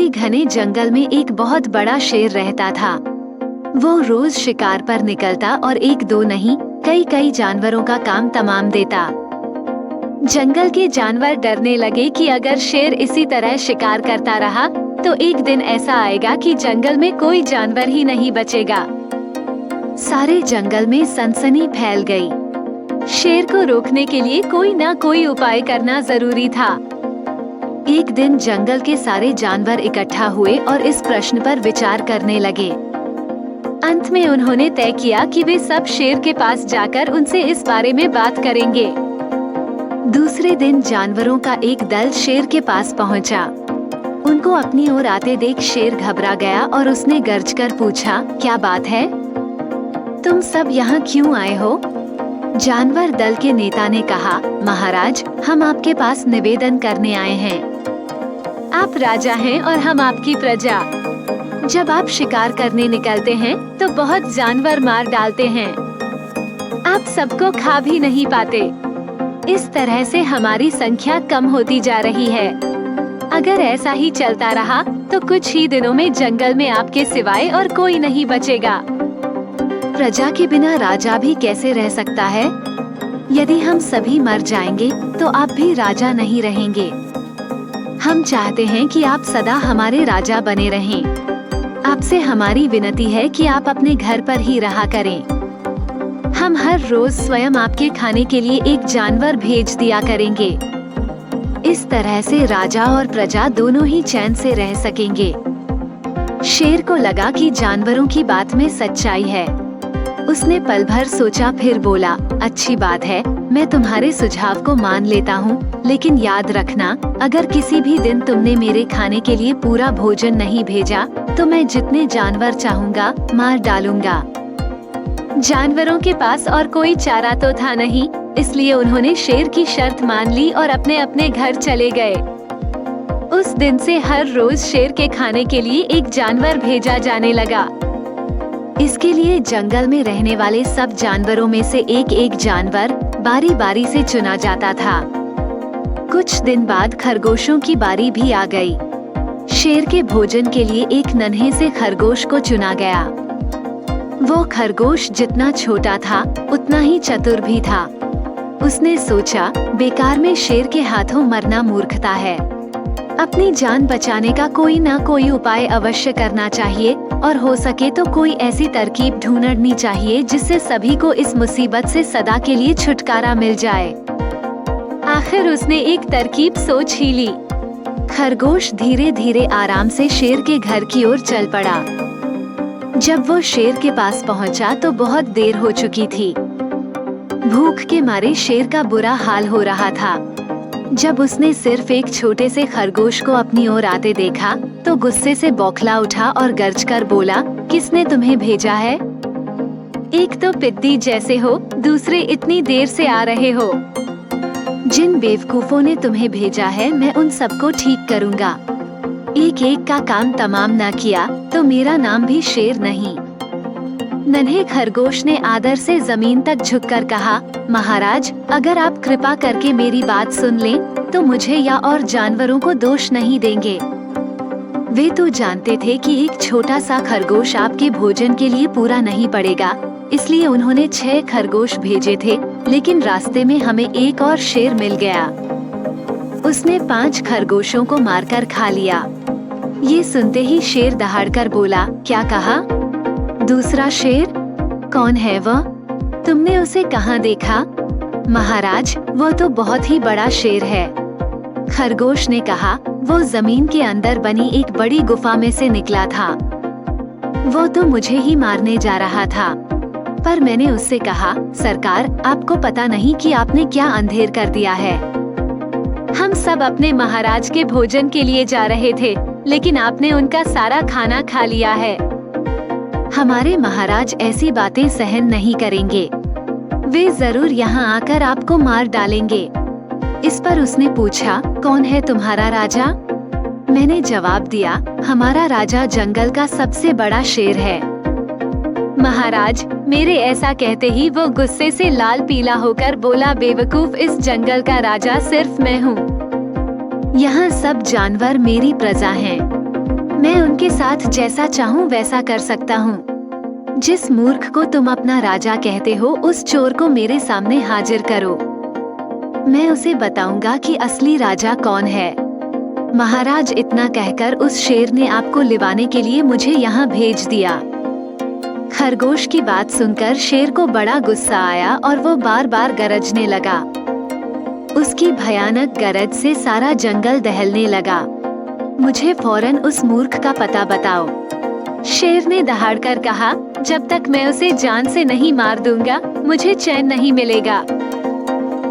उसी घने जंगल में एक बहुत बड़ा शेर रहता था। वो रोज शिकार पर निकलता और एक दो नहीं कई जानवरों का काम तमाम देता। जंगल के जानवर डरने लगे कि अगर शेर इसी तरह शिकार करता रहा तो एक दिन ऐसा आएगा कि जंगल में कोई जानवर ही नहीं बचेगा। सारे जंगल में सनसनी फैल गई। शेर को रोकने के लिए कोई ना कोई उपाय करना जरूरी था। एक दिन जंगल के सारे जानवर इकट्ठा हुए और इस प्रश्न पर विचार करने लगे। अंत में उन्होंने तय किया कि वे सब शेर के पास जाकर उनसे इस बारे में बात करेंगे। दूसरे दिन जानवरों का एक दल शेर के पास पहुंचा। उनको अपनी ओर आते देख शेर घबरा गया और उसने गर्ज कर पूछा, क्या बात है? तुम सब यहाँ क्यों आए हो? जानवर दल के नेता ने कहा, महाराज, हम आपके पास निवेदन करने आए हैं। आप राजा हैं और हम आपकी प्रजा। जब आप शिकार करने निकलते हैं तो बहुत जानवर मार डालते हैं। आप सबको खा भी नहीं पाते। इस तरह से हमारी संख्या कम होती जा रही है। अगर ऐसा ही चलता रहा तो कुछ ही दिनों में जंगल में आपके सिवाय और कोई नहीं बचेगा। प्रजा के बिना राजा भी कैसे रह सकता है? यदि हम सभी मर जाएंगे तो आप भी राजा नहीं रहेंगे। हम चाहते हैं कि आप सदा हमारे राजा बने रहें। आपसे हमारी विनती है कि आप अपने घर पर ही रहा करें। हम हर रोज स्वयं आपके खाने के लिए एक जानवर भेज दिया करेंगे। इस तरह से राजा और प्रजा दोनों ही चैन से रह सकेंगे। शेर को लगा कि जानवरों की बात में सच्चाई है। उसने पल भर सोचा, फिर बोला, अच्छी बात है, मैं तुम्हारे सुझाव को मान लेता हूँ, लेकिन याद रखना, अगर किसी भी दिन तुमने मेरे खाने के लिए पूरा भोजन नहीं भेजा तो मैं जितने जानवर चाहूँगा मार डालूंगा। जानवरों के पास और कोई चारा तो था नहीं, इसलिए उन्होंने शेर की शर्त मान ली और अपने अपने घर चले गए। उस दिन से हर रोज शेर के खाने के लिए एक जानवर भेजा जाने लगा। इसके लिए जंगल में रहने वाले सब जानवरों में से एक एक जानवर बारी बारी से चुना जाता था। कुछ दिन बाद खरगोशों की बारी भी आ गई। शेर के भोजन के लिए एक नन्हे से खरगोश को चुना गया। वो खरगोश जितना छोटा था उतना ही चतुर भी था। उसने सोचा, बेकार में शेर के हाथों मरना मूर्खता है। अपनी जान बचाने का कोई ना कोई उपाय अवश्य करना चाहिए और हो सके तो कोई ऐसी तरकीब ढूंढनी चाहिए जिससे सभी को इस मुसीबत से सदा के लिए छुटकारा मिल जाए। आखिर उसने एक तरकीब सोच ही ली। खरगोश धीरे धीरे आराम से शेर के घर की ओर चल पड़ा। जब वो शेर के पास पहुंचा तो बहुत देर हो चुकी थी। भूख के मारे शेर का बुरा हाल हो रहा था। जब उसने सिर्फ एक छोटे से खरगोश को अपनी ओर आते देखा तो गुस्से से बौखला उठा और गर्ज कर बोला, किसने तुम्हें भेजा है? एक तो पिद्दी जैसे हो, दूसरे इतनी देर से आ रहे हो। जिन बेवकूफों ने तुम्हें भेजा है मैं उन सबको ठीक करूंगा। एक एक का काम तमाम न किया तो मेरा नाम भी शेर नहीं। नन्हे खरगोश ने आदर से जमीन तक झुककर कहा, महाराज, अगर आप कृपा करके मेरी बात सुन लें तो मुझे या और जानवरों को दोष नहीं देंगे। वे तो जानते थे कि एक छोटा सा खरगोश आपके भोजन के लिए पूरा नहीं पड़ेगा, इसलिए उन्होंने 6 खरगोश भेजे थे, लेकिन रास्ते में हमें एक और शेर मिल गया। उसने 5 खरगोशों को मारकर खा लिया। ये सुनते ही शेर दहाड़कर बोला, क्या कहा? दूसरा शेर? कौन है वह? तुमने उसे कहाँ देखा? महाराज, वो तो बहुत ही बड़ा शेर है। खरगोश ने कहा, वो जमीन के अंदर बनी एक बड़ी गुफा में से निकला था। वो तो मुझे ही मारने जा रहा था, पर मैंने उससे कहा, सरकार, आपको पता नहीं कि आपने क्या अंधेर कर दिया है। हम सब अपने महाराज के भोजन के लिए जा रहे थे, लेकिन आपने उनका सारा खाना खा लिया है। हमारे महाराज ऐसी बातें सहन नहीं करेंगे। वे जरूर यहाँ आकर आपको मार डालेंगे। इस पर उसने पूछा, कौन है तुम्हारा राजा? मैंने जवाब दिया, हमारा राजा जंगल का सबसे बड़ा शेर है। महाराज, मेरे ऐसा कहते ही वो गुस्से से लाल पीला होकर बोला, बेवकूफ, इस जंगल का राजा सिर्फ मैं हूँ। यहाँ सब जानवर मेरी प्रजा हैं। मैं उनके साथ जैसा चाहूँ वैसा कर सकता हूँ। जिस मूर्ख को तुम अपना राजा कहते हो, उस चोर को मेरे सामने हाजिर करो। मैं उसे बताऊंगा कि असली राजा कौन है। महाराज, इतना कहकर उस शेर ने आपको लिवाने के लिए मुझे यहाँ भेज दिया। खरगोश की बात सुनकर शेर को बड़ा गुस्सा आया और वो बार बार गरजने लगा। उसकी भयानक गरज से सारा जंगल दहलने लगा। मुझे फौरन उस मूर्ख का पता बताओ। शेर ने दहाड़कर कहा, जब तक मैं उसे जान से नहीं मार दूंगा, मुझे चैन नहीं मिलेगा।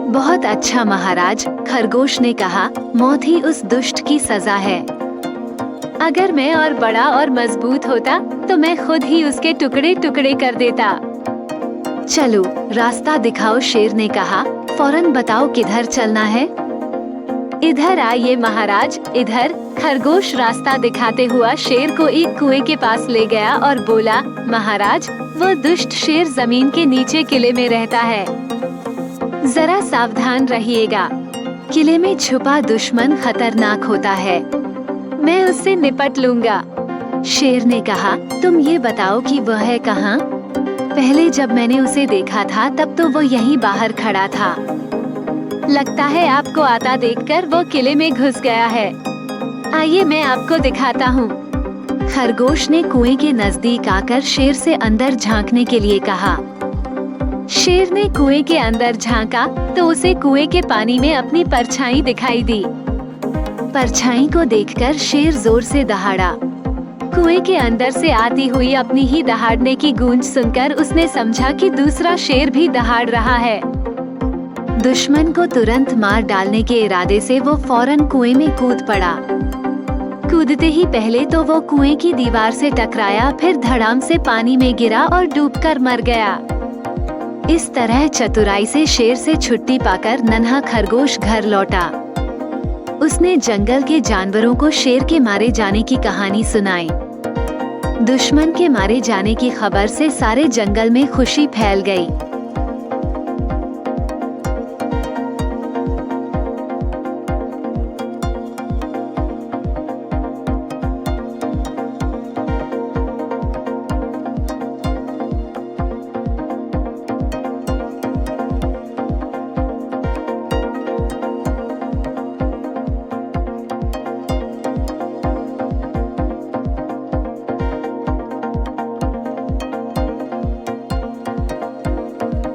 बहुत अच्छा महाराज, खरगोश ने कहा, मौत ही उस दुष्ट की सजा है। अगर मैं और बड़ा और मजबूत होता तो मैं खुद ही उसके टुकड़े टुकड़े कर देता। चलो, रास्ता दिखाओ, शेर ने कहा। फौरन बताओ किधर चलना है। इधर आइए महाराज, इधर। खरगोश रास्ता दिखाते हुआ शेर को एक कुएं के पास ले गया और बोला, महाराज, वो दुष्ट शेर जमीन के नीचे किले में रहता है। जरा सावधान रहिएगा। किले में छुपा दुश्मन खतरनाक होता है। मैं उससे निपट लूंगा। शेर ने कहा, तुम ये बताओ कि वह है कहाँ? पहले जब मैंने उसे देखा था तब तो वो यहीं बाहर खड़ा था। लगता है आपको आता देखकर वो किले में घुस गया है। आइए मैं आपको दिखाता हूँ। खरगोश ने कुएं के नजदीक आकर शेर से अंदर झांकने के लिए कहा। शेर ने कुएं के अंदर झांका तो उसे कुएं के पानी में अपनी परछाई दिखाई दी। परछाई को देखकर शेर जोर से दहाड़ा। कुएं के अंदर से आती हुई अपनी ही दहाड़ने की गूंज सुनकर उसने समझा कि दूसरा शेर भी दहाड़ रहा है। दुश्मन को तुरंत मार डालने के इरादे से वो फौरन कुएं में कूद पड़ा। कूदते ही पहले तो वो कुएं की दीवार से टकराया, फिर धड़ाम से पानी में गिरा और डूबकर मर गया। इस तरह चतुराई से शेर से छुट्टी पाकर नन्हा खरगोश घर लौटा। उसने जंगल के जानवरों को शेर के मारे जाने की कहानी सुनाई। दुश्मन के मारे जाने की खबर से सारे जंगल में खुशी फैल गई।